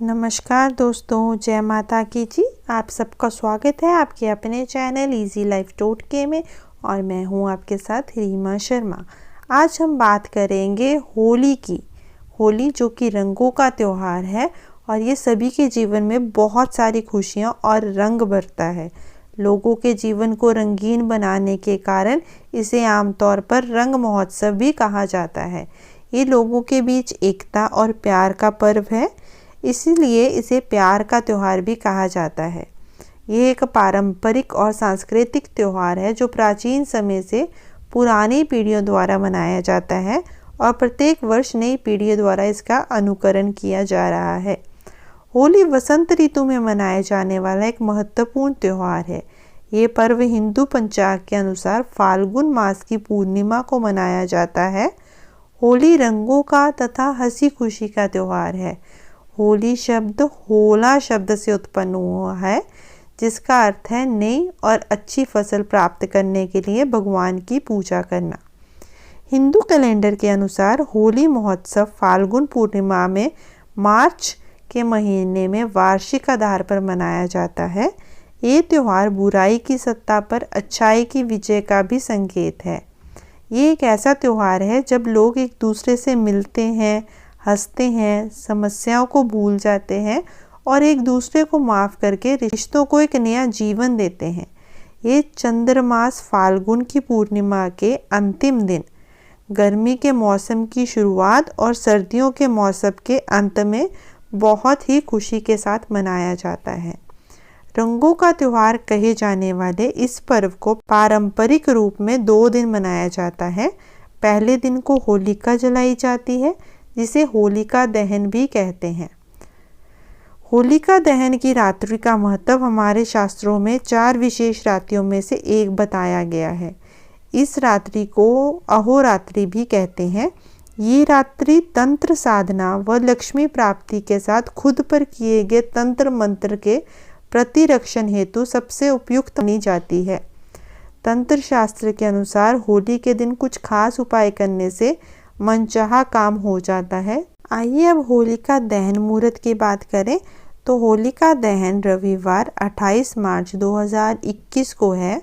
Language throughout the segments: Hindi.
नमस्कार दोस्तों, जय माता की जी। आप सबका स्वागत है आपके अपने चैनल इजी लाइफ टोटके में और मैं हूं आपके साथ रीमा शर्मा। आज हम बात करेंगे होली की। होली जो कि रंगों का त्यौहार है और ये सभी के जीवन में बहुत सारी खुशियां और रंग भरता है। लोगों के जीवन को रंगीन बनाने के कारण इसे आमतौर पर रंग महोत्सव भी कहा जाता है। ये लोगों के बीच एकता और प्यार का पर्व है, इसीलिए इसे प्यार का त्यौहार भी कहा जाता है। ये एक पारंपरिक और सांस्कृतिक त्यौहार है जो प्राचीन समय से पुरानी पीढ़ियों द्वारा मनाया जाता है और प्रत्येक वर्ष नई पीढ़ियों द्वारा इसका अनुकरण किया जा रहा है। होली वसंत ऋतु में मनाया जाने वाला एक महत्वपूर्ण त्यौहार है। ये पर्व हिंदू पंचांग के अनुसार फाल्गुन मास की पूर्णिमा को मनाया जाता है। होली रंगों का तथा हंसी खुशी का त्यौहार है। होली शब्द होला शब्द से उत्पन्न हुआ है, जिसका अर्थ है नई और अच्छी फसल प्राप्त करने के लिए भगवान की पूजा करना। हिंदू कैलेंडर के अनुसार होली महोत्सव फाल्गुन पूर्णिमा में मार्च के महीने में वार्षिक आधार पर मनाया जाता है। ये त्यौहार बुराई की सत्ता पर अच्छाई की विजय का भी संकेत है। ये एक ऐसा त्यौहार है जब लोग एक दूसरे से मिलते हैं, हंसते हैं, समस्याओं को भूल जाते हैं और एक दूसरे को माफ़ करके रिश्तों को एक नया जीवन देते हैं। ये चंद्रमास फाल्गुन की पूर्णिमा के अंतिम दिन, गर्मी के मौसम की शुरुआत और सर्दियों के मौसम के अंत में बहुत ही खुशी के साथ मनाया जाता है। रंगों का त्यौहार कहे जाने वाले इस पर्व को पारंपरिक रूप में 2 दिन मनाया जाता है। पहले दिन को होलिका जलाई जाती है, जिसे होलिका दहन भी कहते हैं। होलिका दहन की रात्रि का महत्व हमारे शास्त्रों में 4 विशेष रात्रियों में से एक बताया गया है। इस रात्रि को अहोरात्रि भी कहते हैं। ये रात्रि तंत्र साधना व लक्ष्मी प्राप्ति के साथ खुद पर किए गए तंत्र मंत्र के प्रतिरक्षण हेतु सबसे उपयुक्त मानी जाती है। तंत्र शास्त्र के अनुसार होली के दिन कुछ खास उपाय करने से मनचाहा काम हो जाता है। आइए अब होलिका दहन मुहूर्त की बात करें तो होलिका दहन रविवार 28 मार्च 2021 को है।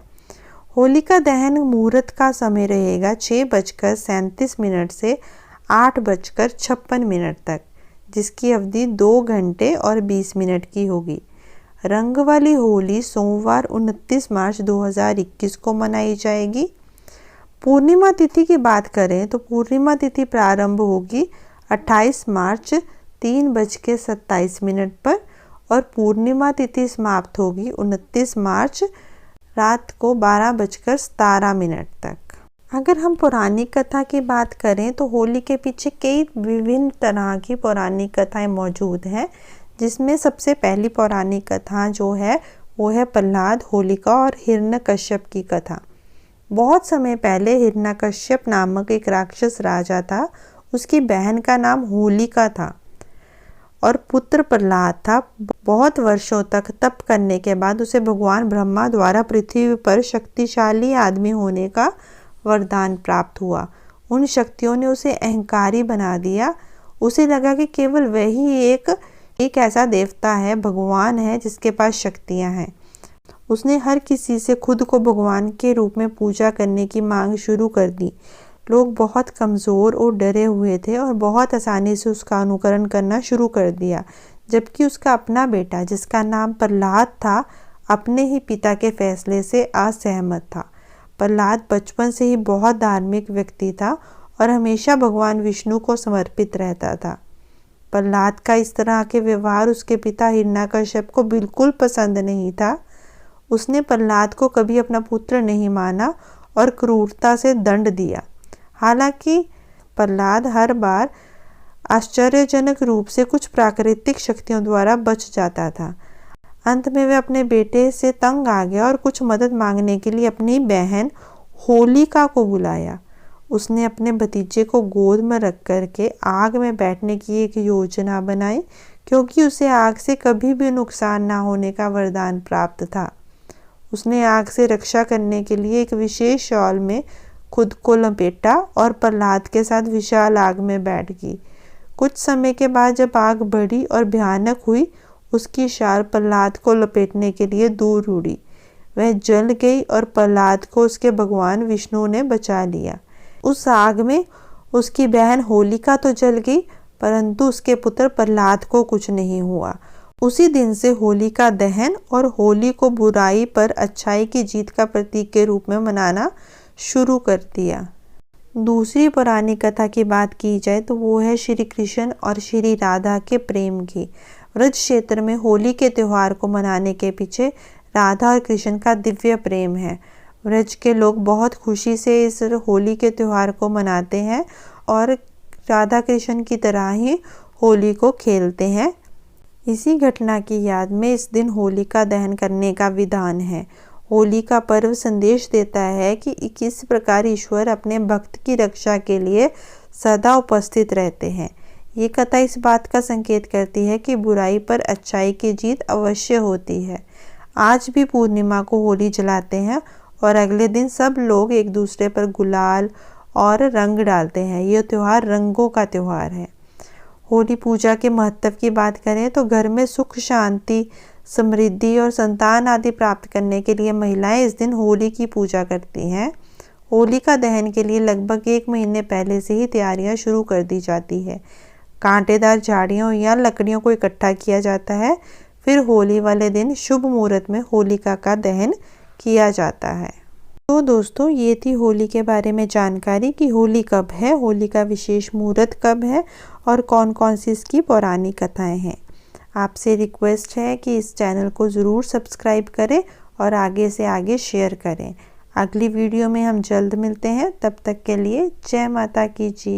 होलिका दहन मुहूर्त का समय रहेगा 6:37 से 8:56 तक, जिसकी अवधि 2 घंटे और 20 मिनट की होगी। रंग वाली होली सोमवार 29 मार्च 2021 को मनाई जाएगी। पूर्णिमा तिथि की बात करें तो पूर्णिमा तिथि प्रारंभ होगी 28 मार्च 3:27 पर और पूर्णिमा तिथि समाप्त होगी 29 मार्च रात को 12:17 तक। अगर हम पौराणिक कथा की बात करें तो होली के पीछे कई विभिन्न तरह की पौराणिक कथाएं मौजूद हैं, जिसमें सबसे पहली पौराणिक कथा जो है वो है प्रहलाद, होलिका और हिरण्यकश्यप की कथा। बहुत समय पहले हिरण्यकश्यप नामक एक राक्षस राजा था। उसकी बहन का नाम होलिका था और पुत्र प्रहलाद था। बहुत वर्षों तक तप करने के बाद उसे भगवान ब्रह्मा द्वारा पृथ्वी पर शक्तिशाली आदमी होने का वरदान प्राप्त हुआ। उन शक्तियों ने उसे अहंकारी बना दिया। उसे लगा कि केवल वही एक ऐसा देवता है, भगवान है, जिसके पास शक्तियां हैं। उसने हर किसी से खुद को भगवान के रूप में पूजा करने की मांग शुरू कर दी। लोग बहुत कमज़ोर और डरे हुए थे और बहुत आसानी से उसका अनुकरण करना शुरू कर दिया, जबकि उसका अपना बेटा, जिसका नाम प्रहलाद था, अपने ही पिता के फैसले से असहमत था। प्रहलाद बचपन से ही बहुत धार्मिक व्यक्ति था और हमेशा भगवान विष्णु को समर्पित रहता था। प्रहलाद का इस तरह के व्यवहार उसके पिता हिरण्यकश्यप को बिल्कुल पसंद नहीं था। उसने प्रहलाद को कभी अपना पुत्र नहीं माना और क्रूरता से दंड दिया। हालांकि प्रहलाद हर बार आश्चर्यजनक रूप से कुछ प्राकृतिक शक्तियों द्वारा बच जाता था। अंत में वह अपने बेटे से तंग आ गया और कुछ मदद मांगने के लिए अपनी बहन होलिका को बुलाया। उसने अपने भतीजे को गोद में रख कर के आग में बैठने की एक योजना बनाई, क्योंकि उसे आग से कभी भी नुकसान ना होने का वरदान प्राप्त था। उसने आग से रक्षा करने के लिए एक विशेष शॉल में खुद को लपेटा और प्रहलाद के साथ विशाल आग में बैठ गई। कुछ समय के बाद जब आग बढ़ी और भयानक हुई, उसकी शाल प्रहलाद को लपेटने के लिए दूर उड़ी। वह जल गई और प्रहलाद को उसके भगवान विष्णु ने बचा लिया। उस आग में उसकी बहन होलिका तो जल गई, परंतु उसके पुत्र प्रहलाद को कुछ नहीं हुआ। उसी दिन से होली का दहन और होली को बुराई पर अच्छाई की जीत का प्रतीक के रूप में मनाना शुरू कर दिया। दूसरी पुरानी कथा की बात की जाए तो वो है श्री कृष्ण और श्री राधा के प्रेम की। व्रज क्षेत्र में होली के त्यौहार को मनाने के पीछे राधा और कृष्ण का दिव्य प्रेम है। व्रज के लोग बहुत खुशी से इस होली के त्यौहार को मनाते हैं और राधा कृष्ण की तरह ही होली को खेलते हैं। इसी घटना की याद में इस दिन होली का दहन करने का विधान है। होली का पर्व संदेश देता है कि किस प्रकार ईश्वर अपने भक्त की रक्षा के लिए सदा उपस्थित रहते हैं। ये कथा इस बात का संकेत करती है कि बुराई पर अच्छाई की जीत अवश्य होती है। आज भी पूर्णिमा को होली जलाते हैं और अगले दिन सब लोग एक दूसरे पर गुलाल और रंग डालते हैं। यह त्यौहार रंगों का त्यौहार है। होली पूजा के महत्व की बात करें तो घर में सुख, शांति, समृद्धि और संतान आदि प्राप्त करने के लिए महिलाएं इस दिन होली की पूजा करती हैं। होलिका दहन के लिए लगभग 1 महीने पहले से ही तैयारियां शुरू कर दी जाती है। कांटेदार झाड़ियों या लकड़ियों को इकट्ठा किया जाता है। फिर होली वाले दिन शुभ मुहूर्त में होलिका का दहन किया जाता है। तो दोस्तों, ये थी होली के बारे में जानकारी कि होली कब है, होली का विशेष मुहूर्त कब है और कौन कौन सी इसकी पौराणिक कथाएं हैं। आपसे रिक्वेस्ट है कि इस चैनल को ज़रूर सब्सक्राइब करें और आगे से आगे शेयर करें। अगली वीडियो में हम जल्द मिलते हैं। तब तक के लिए जय माता की जी।